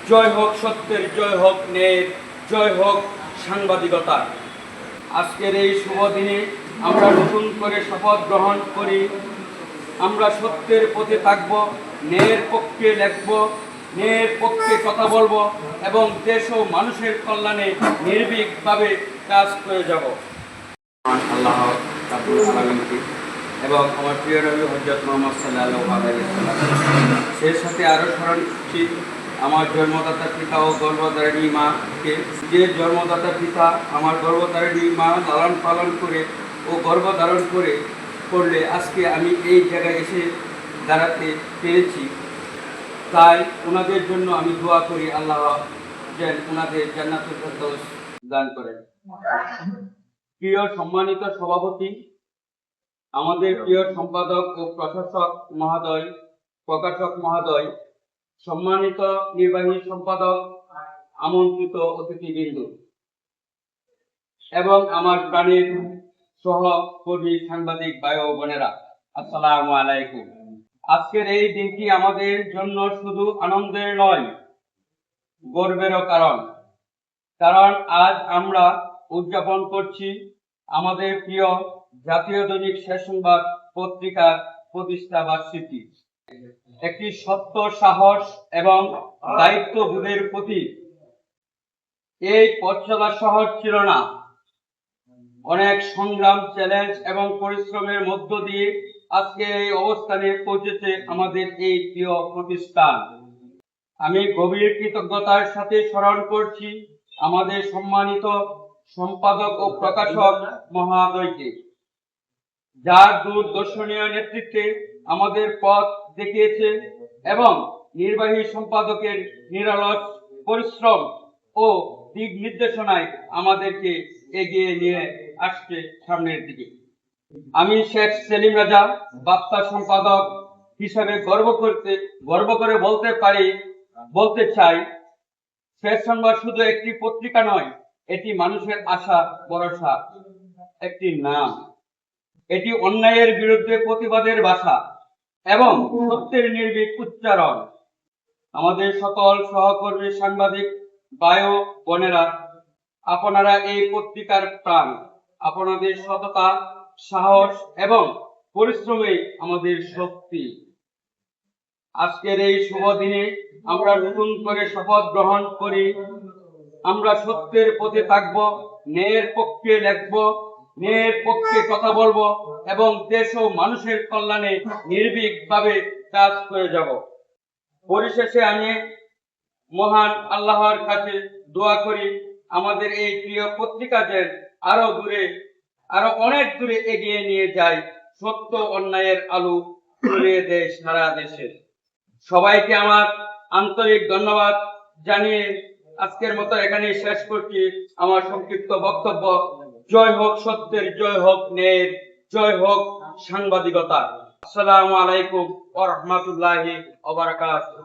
জয় হোক সত্যের, জয় হোক ন্যায়ের, জয় হোক সাংবাদিকতা। আজকের এই শুভ দিনে আমরা নতুন করে শপথ গ্রহণ করি। আমরা সত্যের পথে থাকব, ন্যায়ের পক্ষে লিখব, ন্যায়ের পক্ষে কথা বলবো এবং দেশ ও মানুষের কল্যাণে নির্ভীকভাবে কাজ করে যাব। আল্লাহ রাব্বুল আলামিনকে এবং আমার প্রিয় নবী হযরত মুহাম্মদ সাল্লাল্লাহু আলাইহি ওয়াসাল্লাম, সেই সাথে আরও স্মরণ করছি আমার জন্মদাতা পিতা ও গর্ভধারিণী মাকে, যে জন্মদাতা পিতা আমার গর্ভধারিণী মা লালন পালন করে ও গর্ভধারণ করলে আজকে আমি এই জায়গায় এসে দাঁড়াতে পেরেছি। তাই ওনাদের জন্য আমি দোয়া করি, আল্লাহ যেন ওনাদের জান্নাতুল ফেরদৌস দান করেন। প্রিয় সম্মানিত সভাপতি, আমাদের প্রিয় সম্পাদক ও প্রকাশক মহোদয়, সম্মানিত নির্বাহী সম্পাদক, আমন্ত্রিত অতিথিবৃন্দ এবং আমার প্রাণের সহকর্মী সাংবাদিক ভাই ও বোনেরা, আসসালামু আলাইকুম। আজকের এই দিনটি আমাদের জন্য শুধু আনন্দের নয়, গর্বেরও কারণ আজ আমরা উদযাপন করছি আমাদের প্রিয় জাতীয় দৈনিক শেষ সংবাদ পত্রিকার প্রতিষ্ঠা বার্ষিকী। একটি সত্য, সাহস এবং দায়িত্ববোধের প্রতীক। এই পথ চলা সহজ ছিল না। অনেক সংগ্রাম, চ্যালেঞ্জ এবং পরিশ্রমের মধ্য দিয়ে আজকে এই অবস্থানে পৌঁছেছে আমাদের এই প্রিয় প্রতিষ্ঠান। আমি গভীর কৃতজ্ঞতার সাথে স্মরণ করছি আমাদের সম্মানিত সম্পাদক ও প্রকাশক মহোদয়কে, যার দূরদর্শনীয় নেতৃত্বে আমাদের পথ দেখিয়েছে এবং নির্বাহী সম্পাদকের নিরলস পরিশ্রম ও দিক নির্দেশনায় আমাদেরকে এগিয়ে নিয়ে আসছে সামনের দিকে। আমি শেখ সেলিম রাজা, বার্তা সম্পাদক হিসাবে গর্ব করে বলতে চাই, শেষ সংবাদ শুধু একটি পত্রিকা নয়, এটি মানুষের আশা ভরসা একটি নাম। এটি অন্যায়ের বিরুদ্ধে প্রতিবাদের ভাষা এবং সত্যের নির্ভীক উচ্চারণ। আমাদের সকল সহকর্মী সাংবাদিক ভাই ও বোনেরা, আপনারা এই পত্রিকার প্রাণ। আপনাদের সততা, সাহস এবং পরিশ্রমে আমাদের শক্তি। আজকের এই শুভ দিনে আমরা নতুন করে শপথ গ্রহণ করি। আমরা সত্যের পথে থাকব, ন্যায়ের পক্ষে লিখব, ন্যায়ের পক্ষে কথা বলবো এবং দেশ ও মানুষের কল্যাণে নির্ভীকভাবে কাজ করে যাব। পরিশেষে আমি মহান আল্লাহর কাছে দোয়া করি আমাদের এই প্রিয় পত্রিকাকে আরো অনেক দূরে এগিয়ে নিয়ে যায়, সত্য অন্যায়ের আলো ছড়িয়ে দেয় সারা দেশে। সবাইকে আমার আন্তরিক ধন্যবাদ জানিয়ে আজকের মতো এখানে শেষ করছি আমার সংক্ষিপ্ত বক্তব্য। জয় হোক সত্যের, জয় হোক ন্যায়ের, জয় হোক সাংবাদিকতা। আসসালামু আলাইকুম ওয়া রাহমাতুল্লাহি ওয়া বারাকাতুহু।